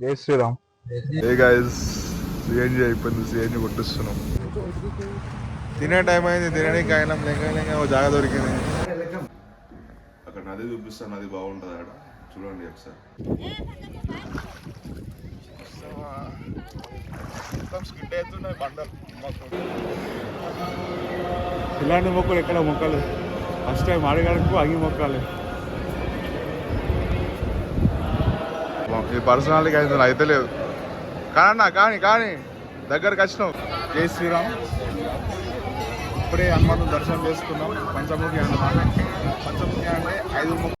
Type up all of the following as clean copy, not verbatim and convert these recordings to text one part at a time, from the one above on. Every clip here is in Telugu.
జై శ్రీరామ్. ఏ గైస్, సిఎన్జి అయిపోయింది. సిఎన్జి కొట్టిస్తున్నాం. తినే టైం అయింది. తినడానికి అయినా లెంగా ఒక జాగా దొరికింది. అక్కడ నది చూపిస్తాను. నది బాగుంటుంది అక్కడ, చూడండి ఒకసారి. ఇలాంటి మొక్కలు ఎక్కడ మొక్కలు ఫస్ట్ టైం ఆడగడకు అగి మొక్కలు. ఈ పర్సనాలిటీ అయితే లేదు కానీ దగ్గరకు వచ్చినాం. జై శ్రీరామ్. ఇప్పుడే హనుమాను దర్శనం చేసుకున్నాం. పంచముఖి హనుమాన్. పంచముఖి అంటే 5 ముఖ.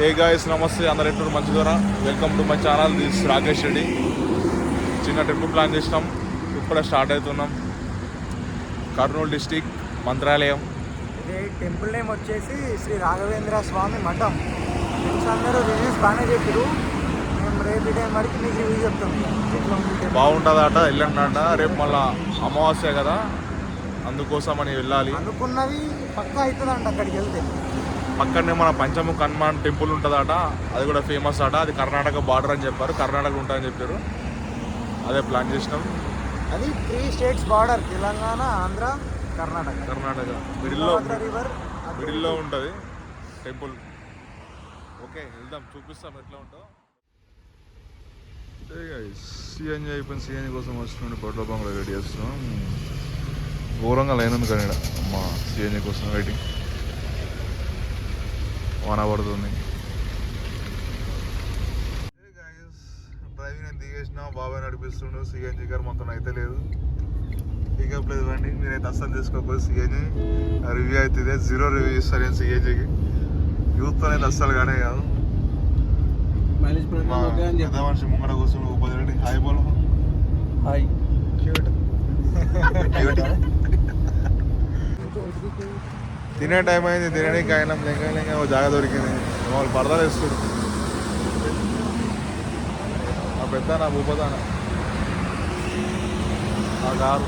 ఏ గాయస్, నమస్తే అందరు. ఎట్టు మంచిదోరా. Welcome to my channel. This Rakesh Reddy. చిన్న ట్రిప్ ప్లాన్ చేసినాం. ఇప్పుడే స్టార్ట్ అవుతున్నాం. కర్నూలు డిస్టిక్ మంత్రాలయం. ఇది టెంపుల్ నేమ్ వచ్చేసి శ్రీ రాఘవేంద్ర స్వామి మఠం. అందరూ రివ్యూస్ బాగానే చెప్పారు. మేము రేపు టైం వరకు మీకు రివ్యూ చెప్తాం. బాగుంటుందట, వెళ్ళండి. రేపు మళ్ళీ అమావాస్య కదా, అందుకోసం అని వెళ్ళాలి. అనుకున్నది పక్కా అవుతుందంట. అక్కడికి వెళ్తే పక్కనే మన పంచముఖ హనుమాన్ టెంపుల్ ఉంటుందట. అది కూడా ఫేమస్ అట. అది కర్ణాటక బార్డర్ అని చెప్పారు. కర్ణాటక ఉంటుందని చెప్పారు. అదే ప్లాన్ చేసినాం. అది 3 స్టేట్స్ బార్డర్, తెలంగాణ, ఆంధ్ర, కర్ణాటక. మిడిల్లో ఉంటుంది టెంపుల్. ఓకే, వెళ్దాం, చూపిస్తాం ఎట్లా ఉంటుందో. సిఎన్జి అయిపోయింది. సిఎన్జి కోసం వస్తుండే పెట్రోల్ బంక్ రెడీ చేస్తున్నాం. ఘోరంగా లైన్ కానీ మా సిఎన్జి కోసం వెయిటింగ్. వాన పడుతుంది. డ్రైవింగ్ నేను దిగేసిన, బాబాయ్ నడిపిస్తుండు. సిఎన్జి గారు మొత్తం అయితే లేదు, పికప్ లేదు. రండి, మీరైతే అస్సలు తీసుకోకపోతే సిఎన్జి రివ్యూ అవుతుంది. 0 రివ్యూ ఇస్తాను నేను సిఎన్జికి. యూత్ అనేది అస్సలు కానీ కాదు. పెద్ద మనిషి ముంగడ కూర్చుని ఉపయోగండి. హాయ్ బోలో. హాయ్. తినే టైం అయింది. తినడానికి అయినా లెంగా ఒక జాగా దొరికింది. వాళ్ళు పరదాలు వేస్తారు. నా పెద్ద, నా భూపదాన, నా కారు,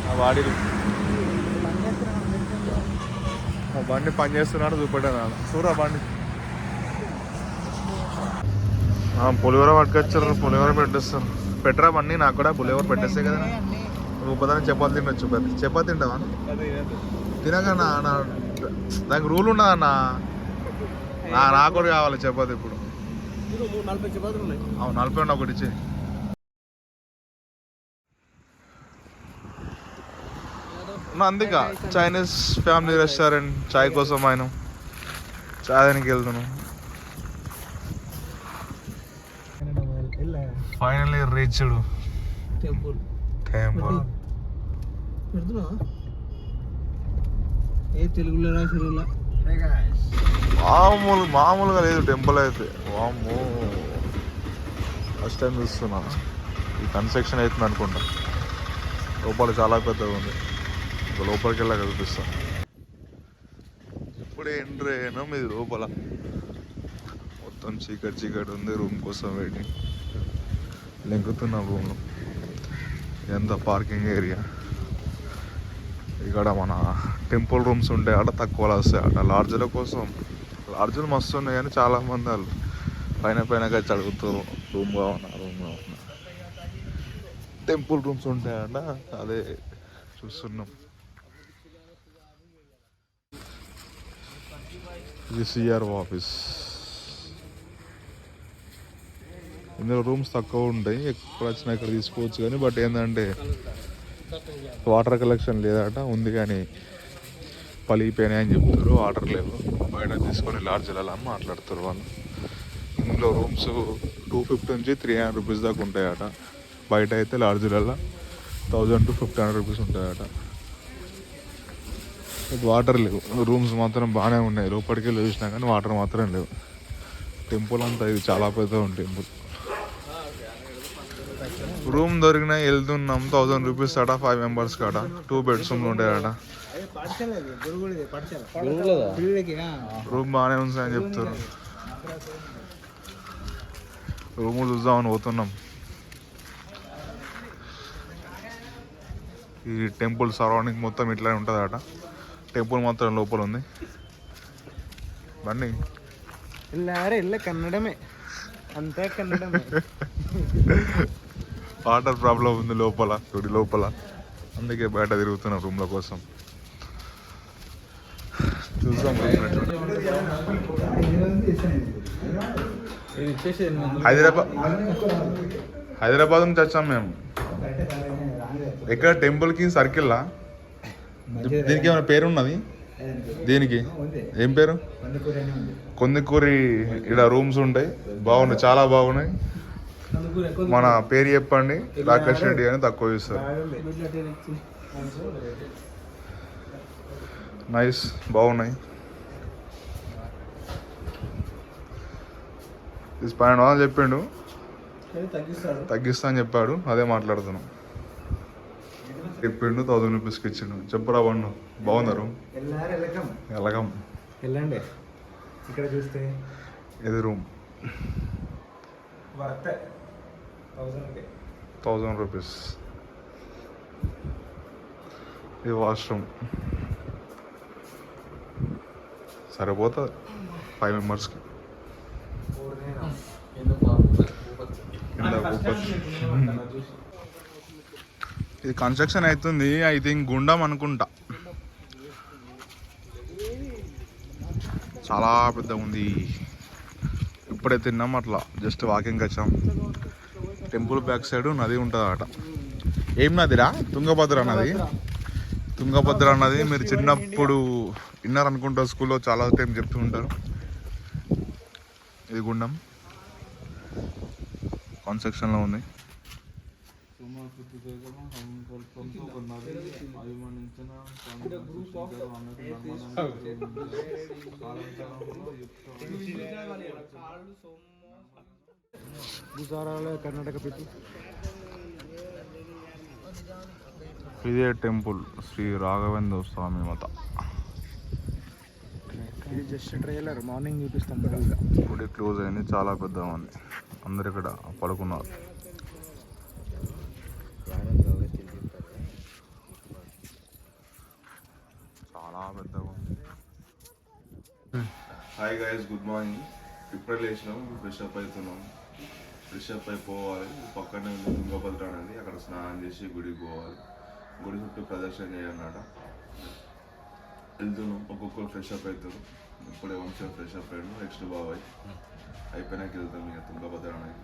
నా బాడీలు. మా బండి పని చేస్తున్నాడు, చూపెట్టాను. చూరా బండి. పులిహోర పట్టుకొచ్చారు. పులిహోర పెట్టేస్తారు. పెట్టరా బండి, నాకు కూడా పులిహోర పెట్టేస్తే కదా. భూపదాన్ని చపాతి తినొచ్చు. చపాతి తింటావా? తినగా దానికి రూల్ ఉండదన్నా. నాకు కూడా కావాలి చపాతి ఇప్పుడు. 40 ఉండి ఒకటి ఇచ్చి. అందుక చైనీస్ ఫ్యామిలీ రెస్టారెంట్ చాయ్ కోసం ఆయన చాయ్ దానికి వెళ్తున్నాం. Finally reached temple. మామూలుగా లేదు టెంపుల్ అయితే. వామ్మో, ఫస్ట్ టైం చూస్తున్నాను. ఈ కన్స్ట్రక్షన్ అవుతుంది అనుకుంటా. లోపల చాలా పెద్దగా ఉంది. ఇంకా లోపలికి వెళ్ళాక చూపిస్తాను. ఇప్పుడే ఎంట్రీ అయినాం. ఇది లోపల మొత్తం చీకటి ఉంది. రూమ్ కోసం వెయిటింగ్. లెంకుతున్నాం రూమ్లో. ఎంత పార్కింగ్ ఏరియా. ఇక్కడ మన టెంపుల్ రూమ్స్ ఉంటాయి అట, తక్కువలో వస్తాయి అట. లాడ్జ్ల కోసం లాడ్జ్లు మస్తు ఉన్నాయి కానీ చాలామంది వాళ్ళు పైన వచ్చి అడుగుతారు రూమ్ కావన్నా. టెంపుల్ రూమ్స్ ఉంటాయట, అదే చూస్తున్నాం. ఇది సిఆర్ ఆఫీస్. ఇందులో రూమ్స్ తక్కువ ఉంటాయి. ఎక్కడ వచ్చినా ఇక్కడ తీసుకోవచ్చు కానీ, బట్ ఏంటంటే వాటర్ కలెక్షన్ లేదట. ఉంది కానీ పలిగిపోయినాయి అని చెప్తారు. వాటర్ లేవు. బయట తీసుకొని లాడ్జ్లలో అని మాట్లాడుతారు వాళ్ళు. ఇందులో రూమ్స్ 250 నుంచి 300 రూపీస్ దాకా ఉంటాయట. బయట అయితే లాడ్జ్లలో 1000 to 1500 రూపీస్ ఉంటాయట. వాటర్ లేవు. రూమ్స్ మాత్రం బాగానే ఉన్నాయి. లోపలికి వెళ్ళి చూసినా కానీ వాటర్ మాత్రం లేవు. టెంపుల్ అంతా ఇది చాలా పెద్ద ఉంది టెంపుల్. రూమ్ దొరికినా వెళ్తున్నాం. 1000 రూపీస్ అట 5 మెంబర్స్ కాడ. 2 బెడ్రూమ్లు ఉంటాయట. రూమ్ బాగానే ఉంది అని చెప్తారు. రూమ్ చూద్దామని పోతున్నాం. ఈ టెంపుల్ సరౌండింగ్ మొత్తం ఇట్లా ఉంటుందట. టెంపుల్ మాత్రం లోపల ఉంది. బండి ఇల్ల కన్నడమే, అంతా కన్నడమే. వాటర్ ప్రాబ్లం ఉంది లోపల, గుడి లోపల, అందుకే బయట తిరుగుతున్నాం రూమ్ల కోసం. చూద్దాం. హైదరాబాద్ నుంచి వచ్చాం మేము. ఎక్కడ టెంపుల్కి సర్కిల్లా? దీనికి ఏమైనా పేరు ఉన్నది? దీనికి ఏం పేరు? కొందికూరి. ఇక్కడ రూమ్స్ ఉంటాయి, బాగున్నాయి, చాలా బాగున్నాయి. మన పేరు చెప్పండి, రాకేష్ రెడ్డి అని తక్కువ ఇస్తారు. నైస్, బాగున్నాయి. ఇది 1200 చెప్పిండు, తగ్గిస్తా అని చెప్పాడు, అదే మాట్లాడుతున్నాం. చెప్పిండు 1000 రూపీస్కి ఇచ్చిండు. చెప్పురా బండు, బాగున్నారు? వెళ్ళకం వెళ్ళండి. ఇక్కడ చూస్తే ఇది రూమ్ 1000 రూపీస్. ఇది వాష్రూమ్, సరిపోతుంది 5 మెంబర్స్కి. ఇది కన్స్ట్రక్షన్ అవుతుంది, ఐ థింక్ గుండం అనుకుంటా. చాలా పెద్దగా ఉంది. ఇప్పుడే తిన్నాం, అట్లా జస్ట్ వాకింగ్కి వచ్చాం. టెంపుల్ బ్యాక్ సైడ్ నది ఉంటుంది అట. ఏం నదిరా? తుంగభద్ర నది. తుంగభద్ర నది మీరు చిన్నప్పుడు విన్నారు అనుకుంటా, స్కూల్లో చాలా టైం చెప్తూ ఉంటారు. ఇది గుండం కన్స్ట్రక్షన్లో ఉంది. కర్ణాటక పీపుల్. ఇదే టెంపుల్ శ్రీ రాఘవేంద్ర స్వామి మాత. ఇది జస్ట్ ట్రైలర్, మార్నింగ్ చూపిస్తాం. గుడి క్లోజ్ అయింది, చాలా పెద్దగా ఉంది. అందరు ఇక్కడ పడుకున్నారు. చాలా పెద్దగా ఉంది. Hi guys, good morning. ఇప్పుడే లేచినాం, ఫ్రెష్ అప్ అవుతున్నాం. ఫ్రెష్ అప్ అయిపోవాలి. పక్కనే ఉంది తుంగభద్ర అనేది, అక్కడ స్నానం చేసి గుడికి పోవాలి. గుడి చుట్టూ ప్రదర్శన చేయాలన్నమాట. వెళ్తున్నాం, ఒక్కొక్కరు ఫ్రెష్ అప్ అవుతారు. ఇప్పుడే వంశం ఫ్రెష్ అప్ అయ్యాడు, నెక్స్ట్ బాబాయ్ అయిపోయినాక వెళ్తాం ఇక తుంగభద్ర అనేది.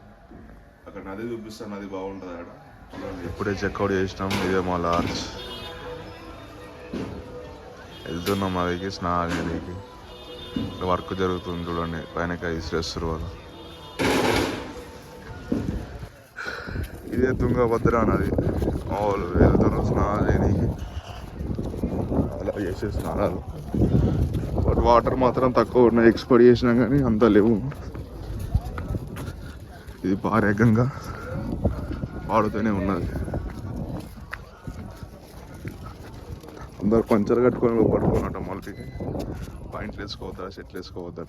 అక్కడ నది చూపిస్తాను, నది బాగుంటుంది అక్కడ. ఇప్పుడే చెక్అవుట్ చేసినాం. ఇదే మా లాడ్జ్. వెళ్తున్నాం అదికి, స్నానం చేయడానికి. వర్క్ జరుగుతుంది చూడండి, పైన ఇసిరేస్తారు వాళ్ళు. ఇదే తుంగభద్ర నది. వాళ్ళు వెళ్తున్నారు స్నానం చేయడానికి, అలా చేసే స్నానాలు. బట్ వాటర్ మాత్రం తక్కువ ఉన్నాయి, ఎక్స్పోర్ట్ చేసినా కానీ అంత లేవు. ఇది పారేగంగా పాడుతూనే ఉన్నది. అందరు పంచర్ కట్టుకొని పట్టుకున్నట్ట మొలటికి. పాయింట్లు వేసుకోవద్దా, షెట్లు వేసుకోవద్దా.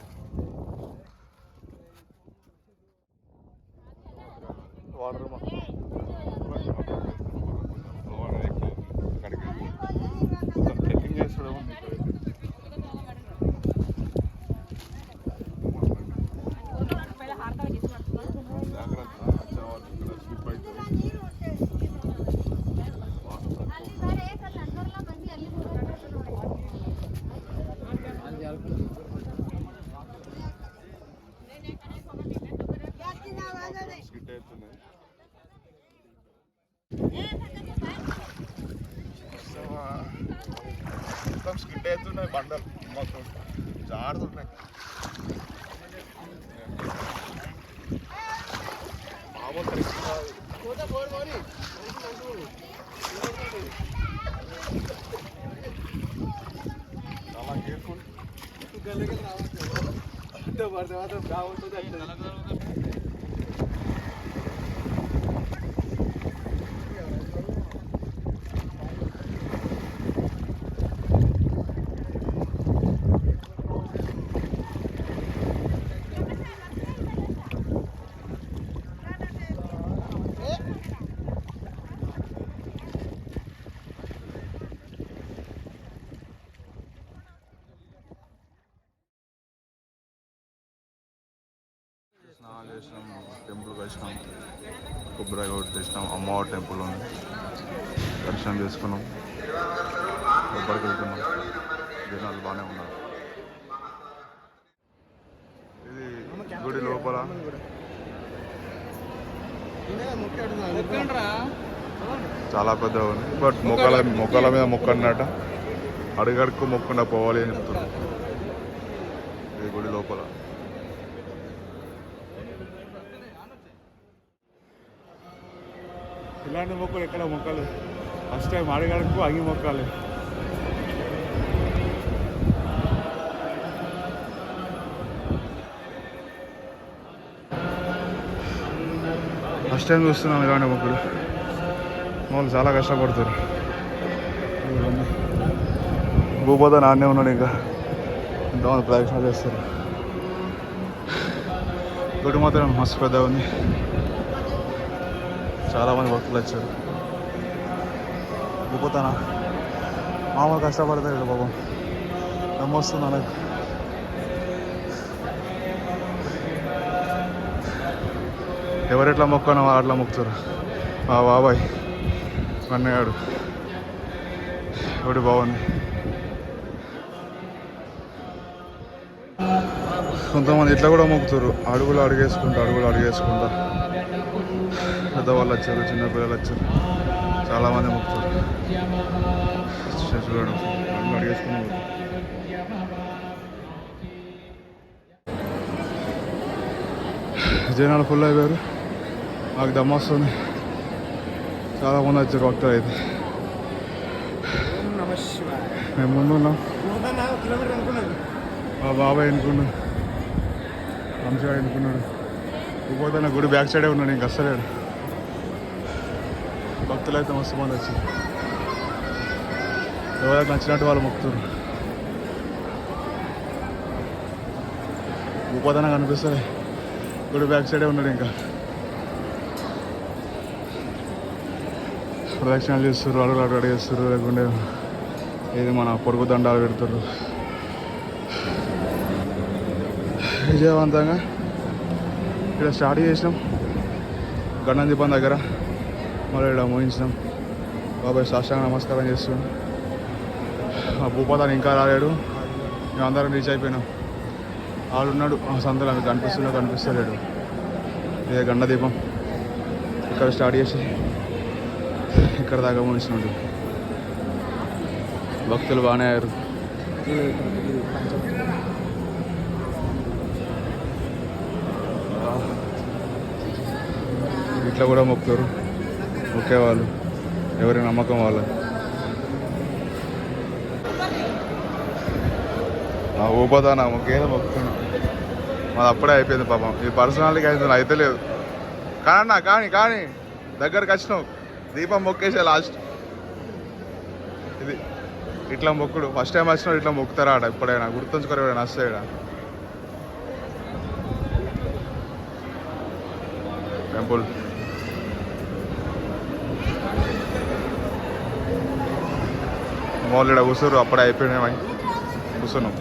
వాటర్ ట్రెక్కింగ్ చేస్తూనే ఉంది. మొత్తం స్కిడ్ అవుతున్నాయి బండలు, మొత్తం జారుతున్నాయి. మామూలు చాలా కేర్ఫుల్. వచ్చేసినాం, టెంపుల్కి వచ్చినాం, కొబ్బరికాయ కొట్టేసినాం. అమ్మవారి టెంపుల్ ఉంది, దర్శనం చేసుకున్నాం, కొబ్బరికి వెళ్తున్నాం. జనాలు బాగానే ఉన్నారు. ఇది గుడి లోపల చాలా పెద్దగా ఉంది. బట్ మొక్కల మీద మొక్కన్నట, అడుగడుకు మొక్కకుండా పోవాలి అని చెప్తున్నారు. ఇది గుడి లోపల. ఇలాంటి మొక్కలు ఎక్కడ మొక్కలు ఫస్ట్ టైం అడుగడుకు అగి మొక్కాలి. ఫస్ట్ టైం చూస్తున్నాను కానీ మొక్కలు వాళ్ళు చాలా కష్టపడతారు. భూపోత నాన్నే ఉన్నాడు, ఇంకా ఇంతమంది ప్రదక్షిణాలు చేస్తారు. గుడి మాత్రం మస్తు పెద్దగా ఉంది, చాలామంది భక్తులు వచ్చారు. భూపోతానా మామూలు కష్టపడతారు కదా పాపం, నమ్మొస్తుంది నాకు. ఎవరెట్లా మొక్కనో వాళ్ళు అట్లా మొక్కుతారు. మా బాబాయ్ అన్నయ్యాడు. గుడి బాగుంది. కొంతమంది ఇట్లా కూడా మొక్కుతారు, అడుగులు అడిగేసుకుంటా. పెద్దవాళ్ళు వచ్చారు, చిన్నపిల్లలు వచ్చారు, చాలామంది మొక్కుతారు. చూడడం అడుగులు అడిగేసుకుని జనాలు ఫుల్ అయిపోయారు. మాకు దమ్ము వస్తుంది, చాలామంది వచ్చారు భక్తులు. అయితే మేము ముందు ఉన్నాం, మా బాబాయ్ ఎన్నుకున్నాడు, మంచిగా ఎన్నుకున్నాడు. ఇంకోతన గుడి బ్యాక్ సైడే ఉన్నాడు, ఇంక అస్సలేడు. భక్తులు అయితే మస్తు మంది వచ్చారు. ఎవరైతే నచ్చినట్టు వాళ్ళు మొక్కుతారు. ఉపదన కనిపిస్తుంది, గుడి బ్యాక్ సైడే ఉన్నాడు. ఇంకా ప్రదక్షిణాలు చేస్తారు, అడుగులు అడిగేస్తారు, లేకుంటే ఏది మన పొరుగు దండాలు పెడతారు. విజయవంతంగా ఇక్కడ స్టార్ట్ చేసినాం, గండం దీపం దగ్గర. మళ్ళీ ఇక్కడ మోయించినాం. బాబాయ్ సాష్టాంగ నమస్కారం చేస్తున్నాం. ఆ భూపతాన్ని ఇంకా రాలేడు, మేము అందరం రీచ్ అయిపోయినాం. ఆడున్నాడు ఆ సంతలో, మీకు కనిపిస్తలేడు. ఇదే గండ దీపం, ఇక్కడ స్టార్ట్ చేసి ఇక్కడ దాకా మోయించినాడు. భక్తులు బాగానే అయ్యారు. ఇట్లా కూడా మొక్కుతారు, మొక్కేవాళ్ళు ఎవరి నమ్మకం వాళ్ళు. ఊపదానా మొక్కేదో మొక్కుతున్నాం. మాది అప్పుడే అయిపోయింది పాపం. ఈ పర్సనాలిటీకి అయితే లేదు. కానీ దగ్గరకు వచ్చినావు, దీపం మొక్కేసే లాస్ట్. ఇది ఇట్లా మొక్కుడు ఫస్ట్ టైం వచ్చినాడు. ఇట్లా మొక్కుతారా ఆడ ఎప్పుడైనా గుర్తుంచుకోరు, ఎవరైనా వస్తే ఇక్కడ టెంపుల్. వాళ్ళు ఇక్కడ కూర్చోరు, అప్పుడే అయిపోయినామని కూర్చున్నాం.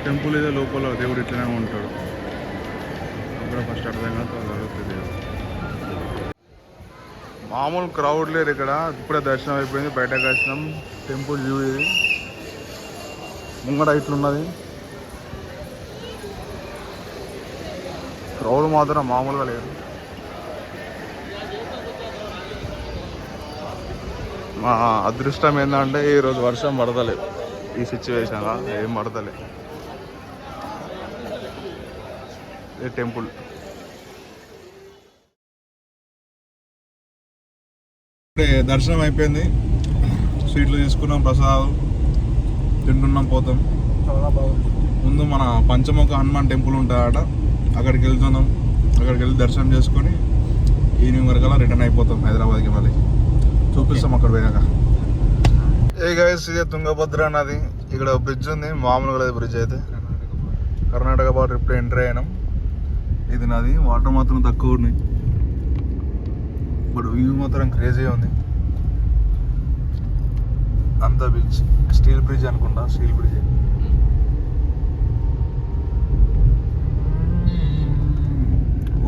టెంపుల్ ఏదో లోపల దేవుడు ఇట్లనే ఉంటాడు. అక్కడ ఫస్ట్ అర్థం కాదు. మామూలు క్రౌడ్ లేరు ఇక్కడ. ఇప్పుడే దర్శనం అయిపోయింది, బయటకు వచ్చినాం. టెంపుల్ వ్యూ ఇది, ముంగడ ఇట్లున్నది. క్రౌడ్ మాత్రం మామూలుగా లేదు. మా అదృష్టం ఏంటంటే ఈరోజు వర్షం పడతలే. ఈ సిచ్యువేషన్లో ఏం పడతలే. ఈ టెంపుల్ దర్శనం అయిపోయింది. స్వీట్లు తీసుకున్నాం, ప్రసాదం తింటున్నాం, పోతాం. చాలా బాగుంది. ముందు మన పంచముఖ హనుమాన్ టెంపుల్ ఉంటాడట, అక్కడికి వెళ్తున్నాం. అక్కడికి వెళ్ళి దర్శనం చేసుకొని ఈవినింగ్ వరకల్లా రిటర్న్ అయిపోతాం హైదరాబాద్కి. మళ్ళీ చూపిస్తాం అక్కడ పోయాక. ఏ గైస్, ఇదే తుంగభద్ర నది. ఇక్కడ బ్రిడ్జ్ ఉంది, మామూలుగా లేదు బ్రిడ్జ్ అయితే. కర్ణాటక బార్డర్ ఇప్పుడు ఎంటర్ అయినాం. ఇది నది, వాటర్ మాత్రం తక్కువ ఉన్నాయి, బట్ వ్యూ మాత్రం క్రేజీ ఉంది. అంత బ్రిడ్జ్, స్టీల్ బ్రిడ్జ్ అనుకుంటా, స్టీల్ బ్రిడ్జ్.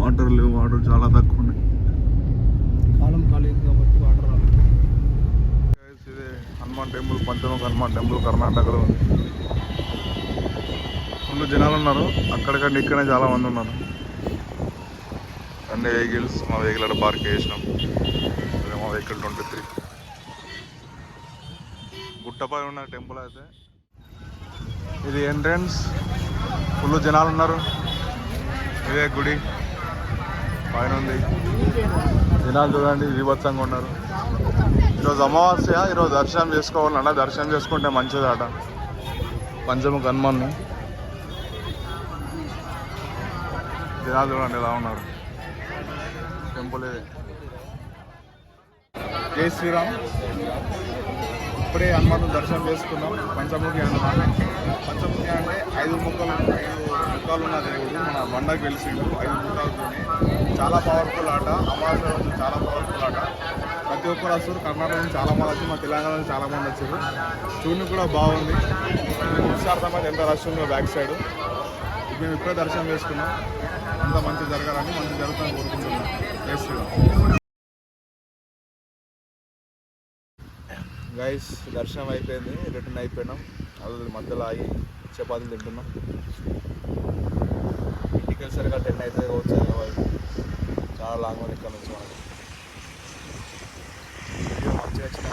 వాటర్ లేవు, వాటర్ చాలా తక్కువ ఉన్నాయి. కాలం కాలేదు కాబట్టి వాటర్ రాలేదు. Guys, ఇదే హనుమాన్ టెంపుల్, పంచముఖ హనుమాన్ టెంపుల్ కర్ణాటకలో ఉంది. ఫుల్ జనాలు ఉన్నారు, అక్కడికంటే ఇక్కడనే చాలా మంది ఉన్నారు. అన్ని వెహికల్స్, మా వెహికల్ అక్కడ పార్క్ చేసినాం. అదే మా వెహికల్ 23. గుట్టపై ఉన్న టెంపుల్ అయితే ఇది ఎంట్రన్స్. ఫుల్ జనాలు ఉన్నారు. ఇదే గుడి పైన ఉంది. జనాలు చూడండి విభత్సంగా ఉన్నారు. ఈరోజు అమావాస్య, ఈరోజు దర్శనం చేసుకోవాలన్నా దర్శనం చేసుకుంటే మంచిదట పంచముఖ హనుమాన్ని. జనాలు చూడండి ఎలా ఉన్నారు. టెంపుల్ ఇది. జై శ్రీరామ్. ఇప్పుడే హనుమాన్ దర్శనం చేసుకున్నాం. పంచముఖి హనుమాన్. పంచముఖి అంటే 5 ముఖాలు ఉన్న దేవుడు మన బండకు వెలిసిండు. 5 ముఖాలతోనే చాలా పవర్ఫుల్ ఆట. అమావాస్య రోజు చాలా పవర్ఫుల్ ఆట. ప్రతి ఒక్కరు వస్తారు. కర్ణాటక నుంచి చాలా మంది వచ్చి, మా తెలంగాణ నుంచి చాలా మంది వచ్చారు. చూడడానికి కూడా బాగుంది. నిమిషార్థమైతే ఎంత రష్ ఉందో బ్యాక్ సైడ్. మేము ఇప్పుడే దర్శనం చేసుకున్నాం. అంతా మంచి జరగాలని, మంచి జరుగుతుందని కోరుకుంటున్నాం. జై శ్రీరామ్. గైస్ దర్శనం అయిపోయింది, రిటర్న్ అయిపోయినాం. అది మధ్యలో ఆగి చపాతీలు తింటున్నాం. ఇంటికి వెళ్ళేసరిగా 10 అయితే కావచ్చు. చాలా లాంగ్ ఉంది ఇక్కడ నుంచి మనకి. వీడియో మంచిగా వచ్చిన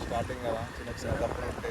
స్టార్టింగ్ కదా, చిన్న చిన్న తప్పులు ఉంటే